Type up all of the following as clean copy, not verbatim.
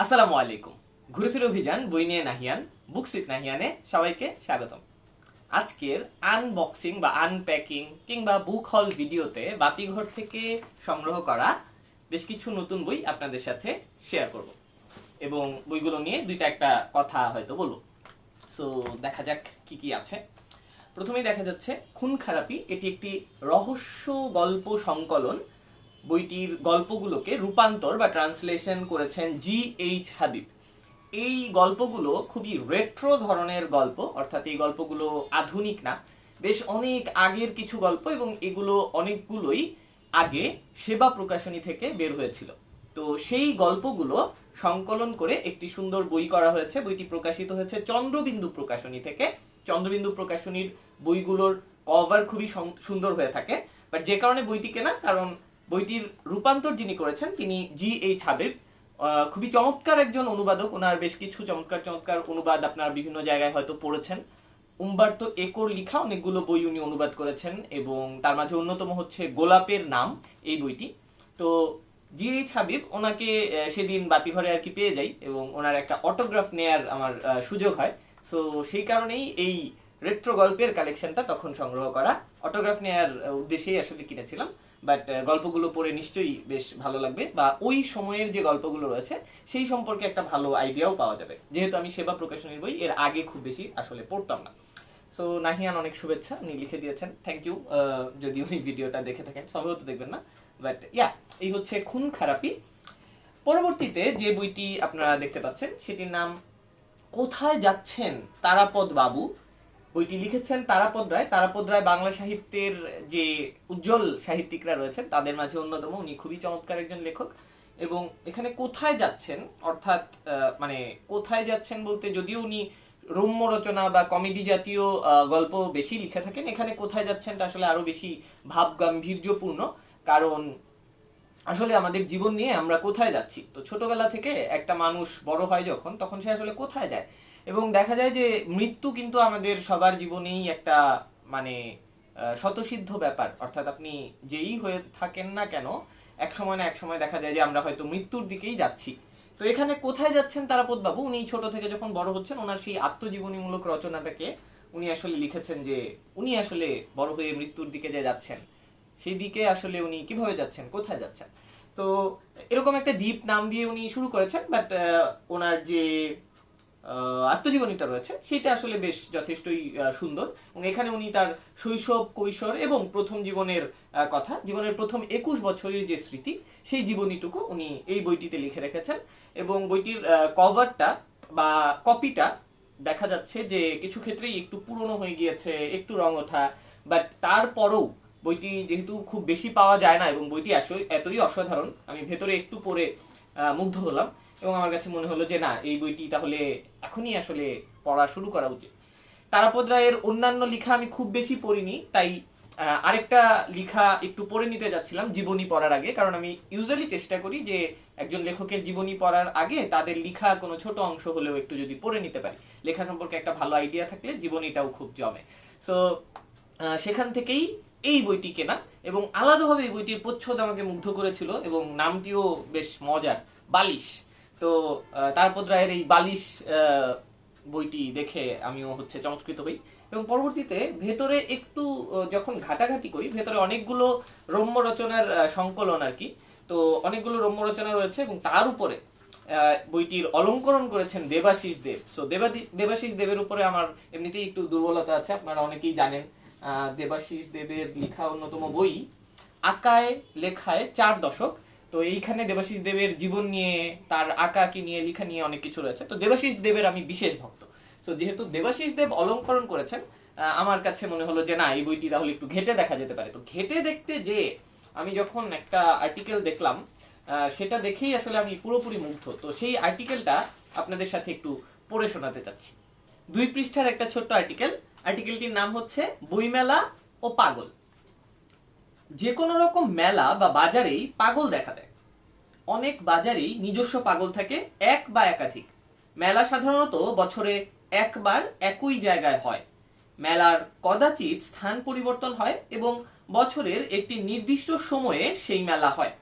আসসালামু আলাইকুম। ঘুরে ফিরে অভিযান বই নিয়ে নাহিয়ান, বুকস উইথ নাহিয়ানে সবাইকে স্বাগতম। আজকের আনবক্সিং বা আনপ্যাকিং কিংবা বুক হল ভিডিওতে বাতিঘর থেকে সংগ্রহ করা বেশ কিছু নতুন বই আপনাদের সাথে শেয়ার করব এবং বইগুলো নিয়ে দুইটা একটা কথা হয়তো বলবো। সো দেখা যাক কি কি আছে। প্রথমেই দেখা যাচ্ছে খুন খারাপি। এটি একটি রহস্য গল্প সংকলন। বইটির গল্পগুলোকে রূপান্তর বা ট্রান্সলেশন করেছেন GH হাবিব। এই গল্পগুলো খুবই রেট্রো ধরনের গল্প, অর্থাৎ এই গল্পগুলো আধুনিক না, বেশ অনেক আগের কিছু গল্প এবং এগুলো অনেকগুলোই আগে সেবা প্রকাশনী থেকে বের হয়েছিল। তো সেই গল্পগুলো সংকলন করে একটি সুন্দর বই করা হয়েছে। বইটি প্রকাশিত হয়েছে চন্দ্রবিন্দু প্রকাশনী থেকে। চন্দ্রবিন্দু প্রকাশনীর বইগুলোর কভার খুবই সুন্দর হয়ে থাকে, বাট যে কারণে বইটি কেনা, কারণ বইটির রূপান্তর যিনি করেছেন তিনি GH হাবিব। খুবই চমৎকার একজন অনুবাদক। ওনার বেশ কিছু চমৎকার চমৎকার অনুবাদ আপনারা বিভিন্ন জায়গায় হয়তো পড়েছেন। উম্বার্তো একোর লিখা অনেকগুলো বই উনি অনুবাদ করেছেন এবং তার মাঝে অন্যতম হচ্ছে গোলাপের নাম, এই বইটি। তো GH হাবিব, ওনাকে সেদিন বাতিঘরে আর কি পেয়ে যাই এবং ওনার একটা অটোগ্রাফ নেয়ার আমার সুযোগ হয়। সো সেই কারণেই এই রেট্রো গল্পের কালেকশনটা তখন সংগ্রহ করা। অটোগ্রাফ নেয়ার উদ্দেশ্যেই আসলে কিনেছিলাম, বাট গল্পগুলো পড়ে নিশ্চয়ই বেশ ভালো লাগবে, বা ওই সময়ের যে গল্পগুলো রয়েছে সেই সম্পর্কে একটা ভালো আইডিয়াও পাওয়া যাবে, যেহেতু আমি সেবা প্রকাশনীর বই এর আগে খুব বেশি আসলে পড়তাম না। সো নাহিয়ান অনেক শুভেচ্ছা, উনি লিখে দিয়েছেন, থ্যাংক ইউ। যদি উনি ভিডিওটা দেখে থাকেন, সম্ভবত দেখবেন না, বাট ইয়া, এই হচ্ছে খুন খারাপি। পরবর্তীতে যে বইটি আপনারা দেখতে পাচ্ছেন সেটির নাম কোথায় যাচ্ছেন তারাপদ বাবু। বইটি লিখেছেন তারাপদ রায়। তারাপদ রায় বাংলা সাহিত্যের যে উজ্জ্বল সাহিত্যিকরা রয়েছেন তাদের মাঝে অন্যতম। উনি খুবই চমৎকার একজন লেখক এবং এখানে কোথায় যাচ্ছেন, অর্থাৎ মানে কোথায় যাচ্ছেন বলতে, যদিও উনি রম্য রচনা বা কমেডি জাতীয় গল্প বেশি লিখে থাকেন, এখানে কোথায় যাচ্ছেনটা আসলে আরো বেশি ভাব গাম্ভীর্যপূর্ণ। কারণ আসলে আমাদের জীবন নিয়ে আমরা কোথায় যাচ্ছি। তো ছোটবেলা থেকে একটা মানুষ বড় হয় যখন, তখন সে আসলে কোথায় যায়, এবং দেখা যায় যে মৃত্যু কিন্তু আমাদের সবার জীবনেই একটা মানে স্বতঃসিদ্ধ ব্যাপার। অর্থাৎ আপনি যেই হয়ে থাকেন না কেন, এক সময় না এক সময় দেখা যায় যে আমরা হয়তো মৃত্যুর দিকেই যাচ্ছি। তো এখানে কোথায় যাচ্ছেন তারাপদ বাবু, উনি ছোট থেকে যখন বড় হচ্ছেন, ওনার সেই আত্মজীবনীমূলক রচনাটাকে উনি আসলে লিখেছেন যে উনি আসলে বড় হয়ে মৃত্যুর দিকে যে যাচ্ছেন, সেই দিকে আসলে উনি কিভাবে যাচ্ছেন, কোথায় যাচ্ছেন। তো এরকম একটা ডিপ নাম দিয়ে উনি শুরু করেছেন, বাট ওনার যে আত্মজীবনীটা রয়েছে সেটা আসলে বেশ যথেষ্টই সুন্দর। এবং এখানে উনি তার শৈশব, কৈশোর এবং প্রথম জীবনের কথা, জীবনের প্রথম 21 বছরের যে স্মৃতি, সেই জীবনীটুকু উনি এই বইটিতে লিখে রেখেছেন। এবং বইটির কভারটা বা কপিটা দেখা যাচ্ছে যে কিছু ক্ষেত্রেই একটু পুরনো হয়ে গিয়েছে, একটু রং ওঠা, বাট তারপরও বইটি যেহেতু খুব বেশি পাওয়া যায় না এবং বইটি আসলে এতই অসাধারণ, আমি ভেতরে একটু পড়ে মুগ্ধ হলাম এবং আমার কাছে মনে হলো যে না, এই বইটি তাহলে এখনই আসলে পড়া শুরু করা উচিত। তারাপদ রায়ের অন্যান্য লেখা আমি খুব বেশি পড়িনি, তাই আরেকটা লেখা একটু পড়ে নিতে যাচ্ছিলাম জীবনী পড়ার আগে, কারণ আমি ইউজুয়ালি চেষ্টা করি যে একজন লেখকের জীবনী পড়ার আগে তাদের লেখা কোনো ছোট অংশ হলেও একটু যদি পড়ে নিতে পারি, লেখা সম্পর্কে একটা ভালো আইডিয়া থাকলে জীবনীটাও খুব জমে। সো সেখান থেকেই এই বইটি কেনা, এবং আলাদাভাবে এই বইটির প্রচ্ছদ আমাকে মুগ্ধ করেছিল এবং নামটিও বেশ মজার, বালিশ। তো তারাপদ রায়ের এই বালিশ বইটি দেখে আমিও হচ্ছে চমৎকৃত হই এবং পরবর্তীতে ভেতরে একটু যখন ঘাটাঘাটি করি, ভেতরে অনেকগুলো রম্য রচনার সংকলন আর কি। তো অনেকগুলো রম্য রচনা রয়েছে এবং তার উপরে বইটির অলঙ্করণ করেছেন দেবাশিস দেব। সো দেবাশিস দেবের উপরে আমার এমনিতেই একটু দুর্বলতা আছে, আপনারা অনেকেই জানেন। দেবাশিস দেবের লেখা অন্যতম বই আঁকায় লেখায় 4 দশক। তো এইখানে দেবাশিস দেবের জীবন নিয়ে, তার আঁকাকি নিয়ে, লেখা নিয়ে অনেক কিছু রয়েছে। তো দেবাশিস দেবের আমি বিশেষ ভক্ত। সো যেহেতু দেবাশিস দেব অলঙ্করণ করেছেন, আমার কাছে মনে হলো যে না, এই বইটি তাহলে একটু ঘেটে দেখা যেতে পারে। তো ঘেটে দেখতে যে আমি যখন একটা আর্টিকেল দেখলাম, সেটা দেখেই আসলে আমি পুরোপুরি মুগ্ধ। তো সেই আর্টিকেলটা আপনাদের সাথে একটু পড়ে শোনাতে চাচ্ছি। 2 পৃষ্ঠার একটা ছোট্ট আর্টিকেল। আর্টিকেলটির নাম হচ্ছে বইমেলা ও পাগল। যে কোনো রকম মেলা বা বাজারেই পাগল দেখা যায়। অনেক বাজারেই নিজস্ব পাগল থাকে, এক বা একাধিক। মেলা সাধারণত বছরে একবার একই জায়গায় হয়। মেলার কদাচিৎ স্থান পরিবর্তন হয় এবং বছরের একটি নির্দিষ্ট সময়ে সেই মেলা হয়।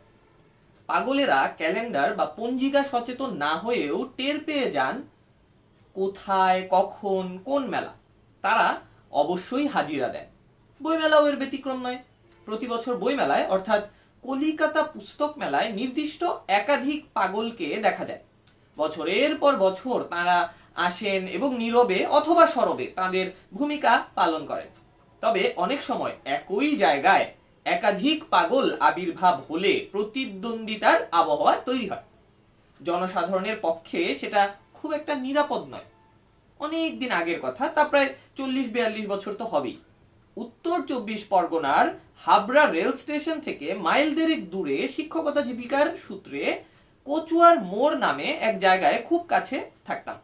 পাগলেরা ক্যালেন্ডার বা পঞ্জিকা সচেতন না হয়েও টের পেয়ে যান কোথায়, কখন, কোন মেলা। তারা অবশ্যই হাজিরা দেন। বইমেলাও এর ব্যতিক্রম নয়। প্রতি বছর বইমেলায় অর্থাৎ কলিকাতা পুস্তক মেলায় নির্দিষ্ট একাধিক পাগলকে দেখা যায়। বছরের পর বছর তারা আসেন এবং নীরবে অথবা সরবে তাদের ভূমিকা পালন করেন। তবে অনেক সময় একই জায়গায় একাধিক পাগল আবির্ভাব হলে প্রতিদ্বন্দ্বিতার আবহাওয়া তৈরি হয়। জনসাধারণের পক্ষে সেটা খুব একটা নিরাপদ নয়। অনেক দিন আগের কথা, তা প্রায় 40-42 বছর তো হবেই। উত্তর 24 পরগনার হাবড়া রেল স্টেশন থেকে মাইল দেড়েক দূরে শিক্ষকতা জীবিকার সূত্রে কচুয়ার মোড় নামে এক জায়গায় খুব কাছে থাকতাম।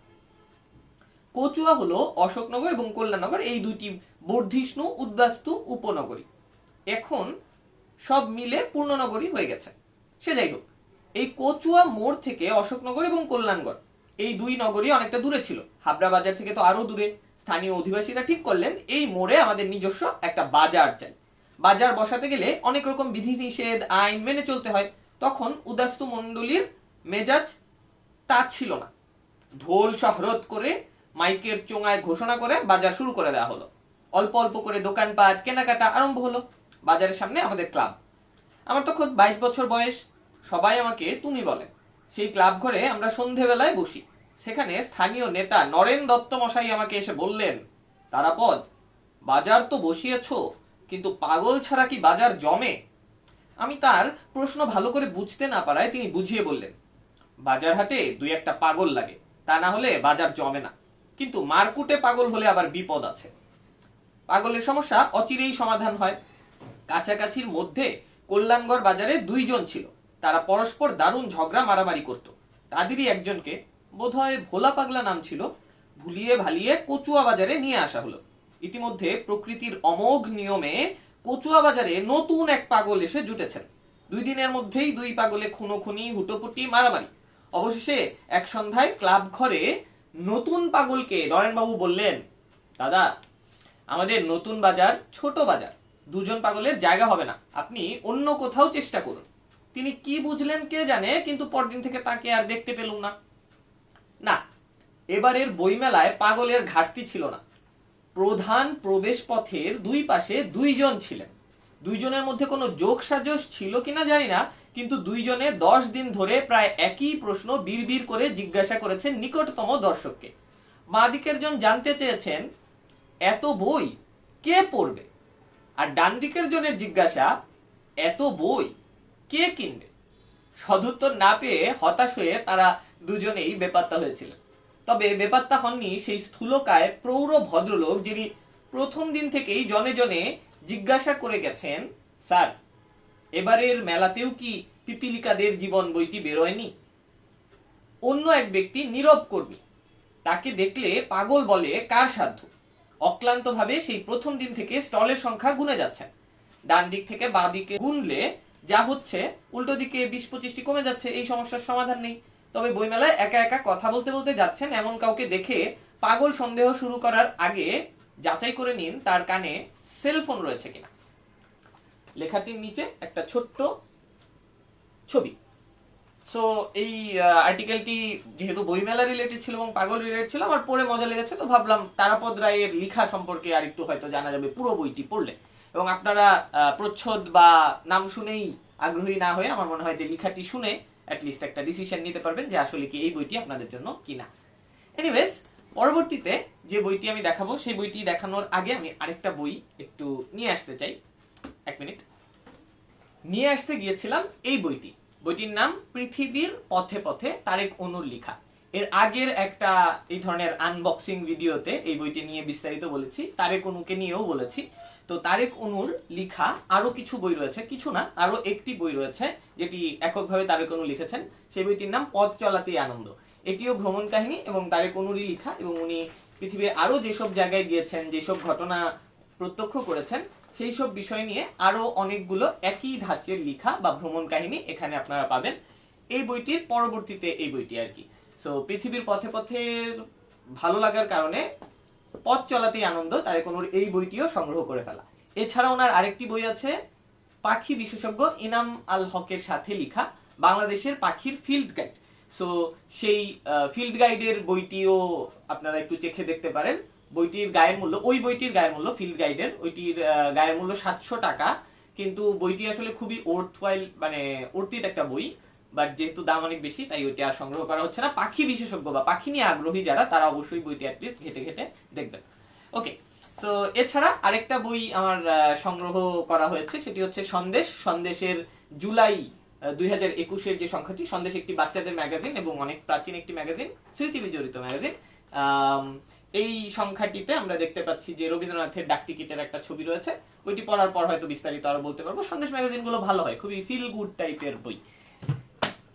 কচুয়া হলো অশোকনগর এবং কল্যাণনগর, এই দুইটি বর্ধিষ্ণু উদ্বাস্তু উপনগরী। এখন সব মিলে পূর্ণনগরী হয়ে গেছে। সে যাই হোক, এই কচুয়া মোড় থেকে অশোকনগর এবং কল্যাণগড় এই দুই নগরী অনেকটা দূরে ছিল। হাবড়া বাজার থেকে তো আরো দূরে। স্থানীয় অধিবাসীরা ঠিক করলেন এই মোড়ে আমাদের নিজস্ব একটা বাজার চাই। বাজার বসাতে গেলে অনেক রকম বিধিনিষেধ, আইন মেনে চলতে হয়। তখন উদাস্তু মণ্ডলীর মেজাজ তা ছিল না। ঢোল শহরত করে মাইকের চোঙায় ঘোষণা করে বাজার শুরু করে দেওয়া হলো। অল্প অল্প করে দোকানপাট, কেনাকাটা আরম্ভ হলো। বাজারের সামনে আমাদের ক্লাব। আমার তখন 22 বছর বয়স। সবাই আমাকে তুমি বলে। সেই ক্লাব ঘরে আমরা সন্ধেবেলায় বসি। সেখানে স্থানীয় নেতা নরেন দত্ত মশাই আমাকে এসে বললেন, তারাপদ, বাজার তো বসিয়েছ, কিন্তু পাগল ছাড়া কি বাজার জমে? আমি তার প্রশ্ন ভালো করে বুঝতে না পারায় তিনি বুঝিয়ে বললেন, বাজার হাটে দুই একটা পাগল লাগে, তা না হলে বাজার জমে না। কিন্তু মারকুটে পাগল হলে আবার বিপদ আছে। পাগলের সমস্যা অচিরেই সমাধান হয়। কাছাকাছির মধ্যে কল্যাণগড় বাজারে 2 জন ছিল। তারা পরস্পর দারুণ ঝগড়া মারামারি করত। তাদেরই একজনকে, বোধহয় ভোলা পাগলা নাম ছিল, ভুলিয়ে ভালিয়ে কচুয়া বাজারে নিয়ে আসা হলো। ইতিমধ্যে প্রকৃতির অমোঘ নিয়মে কচুয়া বাজারে নতুন এক পাগল এসে জুটেছেন। 2 দিনের মধ্যেই 2 পাগলে খুনোখুনি, হুটোপুটি, মারামারি। অবশেষে এক সন্ধ্যায় ক্লাব ঘরে নতুন পাগলকে নরেনবাবু বললেন, দাদা, আমাদের নতুন বাজার ছোট বাজার, 2 জন পাগলের জায়গা হবে না, আপনি অন্য কোথাও চেষ্টা করুন। তিনি কি বুঝলেন কে জানে, কিন্তু পরদিন থেকে তাকে আর দেখতে পেলুম না। না, এবারের বইমেলায় পাগলের ঘাটতি ছিল না। প্রধান প্রবেশ পথের 2 পাশে 2 জন ছিলেন। 2 জনের মধ্যে কোনো যোগ সাজস ছিল কিনা জানি না, কিন্তু 2 জনে 10 দিন ধরে প্রায় একই প্রশ্ন বিড়বিড় করে জিজ্ঞাসা করেছেন নিকটতম দর্শককে। বাঁ দিকের জন জানতে চেয়েছেন, এত বই কে পড়বে? আর ডান দিকের জনের জিজ্ঞাসা, এত বই কে কিনবে? সদুত্তর না পেয়ে হতাশ হয়ে তারা দুজনেই বেপাত্তা হয়েছিলেন। তবে বেপাত্তা হননি সেই স্থূলকায় প্রৌঢ় ভদ্রলোক, যিনি প্রথম দিন থেকেই জনে জনে জিজ্ঞাসা করে গেছেন, স্যার, এবারের মেলাতেও কি পিপিলিকাদের জীবন বইটি বেরোয়নি? অন্য এক ব্যক্তি নীরব কর্মী, তাকে দেখলে পাগল বলে কার সাধ্য। অক্লান্তভাবে সেই প্রথম দিন থেকে স্টলের সংখ্যা গুনে যাচ্ছেন। ডান দিক থেকে বাঁ দিকে গুনলে যা হচ্ছে, উল্টো দিকে 20-25টি কমে যাচ্ছে। এই সমস্যার সমাধান নেই। তবে বইমেলায় একা একা কথা বলতে বলতে যাচ্ছেন এমন কাউকে দেখে পাগল সন্দেহ শুরু করার আগে যাচাই করে নিন তার কানে সেলফোন রয়েছে কিনা। লেখাটির নিচে একটা ছোট্ট ছবি। সো এই আর্টিকেলটি যেহেতু বইমেলা রিলেটেড ছিল এবং পাগল রিলেটেড ছিল, আমার পড়ে মজা লেগেছে, তো ভাবলাম তারাপদ রায়ের লেখা সম্পর্কে আর একটু হয়তো জানা যাবে পুরো বইটি পড়লে। এবং আপনারা প্রচ্ছদ বা নাম শুনেই আগ্রহী না হয়ে আমার মনে হয় যে লেখাটি শুনে অ্যাটলিস্ট একটা ডিসিশন নিতে পারবেন যে আসলে কি এই বইটি আপনাদের জন্য কিনা। এনিওয়েজ, পরবর্তীতে যে বইটি আমি দেখাবো সেই বইটি দেখানোর আগে আমি আরেকটা বই একটু নিয়ে আসতে চাই। 1 মিনিট। নিয়ে আসতে গিয়েছিলাম এই বইটি। বইটির নাম পৃথিবীর পথে পথে, তারেক অনুর লেখা। এর আগের একটা এই ধরনের আনবক্সিং ভিডিওতে এই বইটি নিয়ে বিস্তারিত বলেছি, তারেক অনুকে নিয়েও বলেছি। তো তারেক অনুর লেখা আরো কিছু বই রয়েছে, কিছু না, আরো একটি বই রয়েছে যেটি এককভাবে তারেক অনু লিখেছেন। সেই বইটির নাম পথ চলাতেই আনন্দ। এটিও ভ্রমণ কাহিনী এবং তারেক অনুরই লেখা, এবং উনি পৃথিবীর আরো যেসব জায়গায় গিয়েছেন, যেসব ঘটনা প্রত্যক্ষ করেছেন, সেই সব বিষয় নিয়ে আরো অনেকগুলো একই ধাঁচের লেখা বা ভ্রমণ কাহিনী এখানে আপনারা পাবেন। এই বইটির পরবর্তীতে এই বইটি আর কি। সো পৃথিবীর পথে পথের ভালো লাগার কারণে পথ চলাতেই আনন্দ, তারেক অনুর এই বইটিও সংগ্রহ করে ফেলা। এছাড়া ওনার আরেকটি বই আছে পাখি বিশেষজ্ঞ ইনাম আল হকের সাথে লেখা বাংলাদেশের পাখির ফিল্ড গাইড। সো সেই ফিল্ড গাইডের বইটিও আপনারা একটু চেখে দেখতে পারেন। বইটির গায়ের মূল্য, ওই বইটির গায়ের মূল্য, ফিল্ড গাইডের ওইটির গায়ের মূল্য 700 টাকা। কিন্তু বইটি আসলে খুবই ওয়ার্থওয়াইল, মানে অর্থিত একটা বই, বাট যেহেতু দাম অনেক বেশি তাই ওইটি আর সংগ্রহ করা হচ্ছে না। পাখি বিশেষজ্ঞ বা পাখি নিয়ে আগ্রহী যারা, তারা অবশ্যই বইটি অ্যাটলিস্ট ঘেটে ঘেটে দেখবেন। ওকে, সো এছাড়া আরেকটা বই আমার সংগ্রহ করা হয়েছে, সেটি হচ্ছে সন্দেশ। সন্দেশের জুলাই 2021-এর যে সংখ্যাটি। সন্দেশ একটি বাচ্চাদের ম্যাগাজিন এবং অনেক প্রাচীন একটি ম্যাগাজিন, স্মৃতি বিজড়িত ম্যাগাজিন। এই সংখ্যাটিতে আমরা দেখতে পাচ্ছি যে রবীন্দ্রনাথের ডাকটিকিটের একটা ছবি রয়েছে। ওইটি পড়ার পর হয়তো বিস্তারিত আরো বলতে পারবো। সন্দেশ ম্যাগাজিন গুলো ভালো হয়, খুবই ফিল গুড টাইপের বই।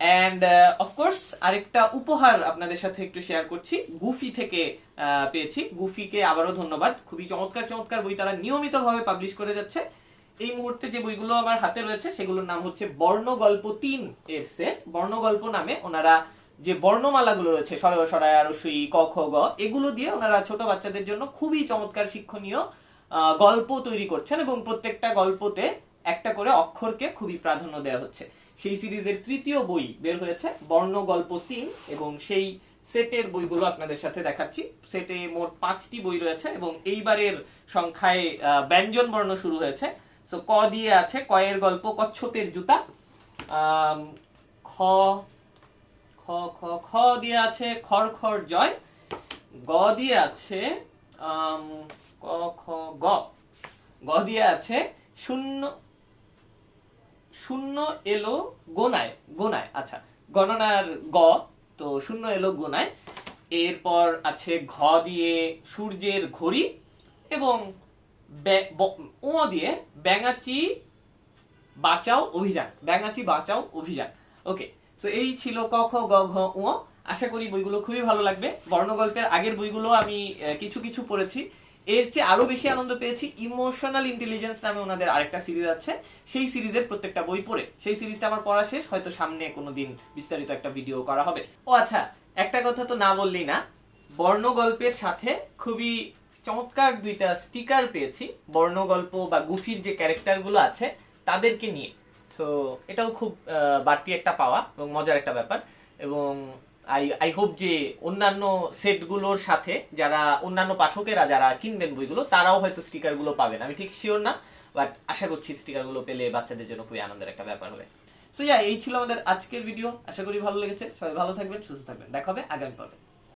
অ্যান্ড অফকোর্স আরেকটা উপহার আপনাদের সাথে একটু শেয়ার করছি, গুফি থেকে পেয়েছি। গুফিকে আবারও ধন্যবাদ, খুবই চমৎকার চমৎকার বই তারা নিয়মিতভাবে পাবলিশ করে যাচ্ছে। এই মুহূর্তে যে বইগুলো আমার হাতে রয়েছে সেগুলোর নাম হচ্ছে বর্ণগল্প 3 এর সেট। বর্ণগল্প নামে ওনারা যে বর্ণমালাগুলো রয়েছে, সরয় সরায় রসই ক খ গ, এগুলো দিয়ে ওনারা ছোট বাচ্চাদের জন্য খুবই চমৎকার শিক্ষণীয় গল্প তৈরি করছেন এবং প্রত্যেকটা গল্পতে একটা করে অক্ষরকে খুবই প্রাধান্য দেওয়া হচ্ছে। সেই সিরিজের 3য় বই বের হয়েছে বর্ণগল্প 3, এবং সেই সেটের বইগুলো আপনাদের সাথে দেখাচ্ছি। সেটে মোট 5টি বই রয়েছে এবং এইবারের সংখ্যায় ব্যঞ্জন বর্ণ শুরু হয়েছে। সো ক দিয়ে আছে কয়ের গল্প কচ্ছপের জুতা, খ খ খ খ দিয়ে আছে খড় খড় জয়, গ দিয়ে আছে ক খ গ, গ দিয়ে আছে শূন্য শূন্য এলো গোনায়, গোনায় আচ্ছা গণনার গ, তো শূন্য এলো গোনায়। এরপর আছে ঘ দিয়ে সূর্যের ঘড়ি এবং ও দিয়ে ব্যাঙাচি বাঁচাও অভিযান, ব্যাঙাচি বাঁচাও অভিযান। ওকে, সো এই ছিল ক খ গ ঘ ও। আশা করি বইগুলো খুবই ভালো লাগবে। বর্ণগল্পের আগের বইগুলো আমি কিছু কিছু পড়েছি, এর চেয়ে আরো বেশি আনন্দ পেয়েছি ইমোশনাল ইন্টেলিজেন্স নামে ওনাদের আরেকটা সিরিজ আছে, সেই সিরিজের প্রত্যেকটা বই পড়ে। সেই সিরিজটা আমার পড়া শেষ, হয়তো সামনে কোনোদিন বিস্তারিত একটা ভিডিও করা হবে। ও আচ্ছা, একটা কথা তো না বললেই না, বর্ণগল্পের সাথে খুবই চমৎকার 2টা স্টিকার পেয়েছি বর্ণগল্প বা গুফির যে ক্যারেক্টারগুলো আছে তাদেরকে নিয়ে। সো এটাও খুব বাড়তি একটা পাওয়া এবং মজার একটা ব্যাপার। এবং আই হোপ যে অন্যান্য সেটগুলোর সাথে যারা অন্যান্য পাঠকেরা যারা কিনবেন বইগুলো, তারাও হয়তো স্টিকারগুলো পাবেন। আমি ঠিক শিওর না, বাট আশা করছি স্টিকারগুলো পেলে বাচ্চাদের জন্য খুবই আনন্দের একটা ব্যাপার হবে। সো এই ছিল আমাদের আজকের ভিডিও। আশা করি ভালো লেগেছে। সবাই ভালো থাকবেন, সুস্থ থাকবেন। দেখা হবে আগামী পর্বে।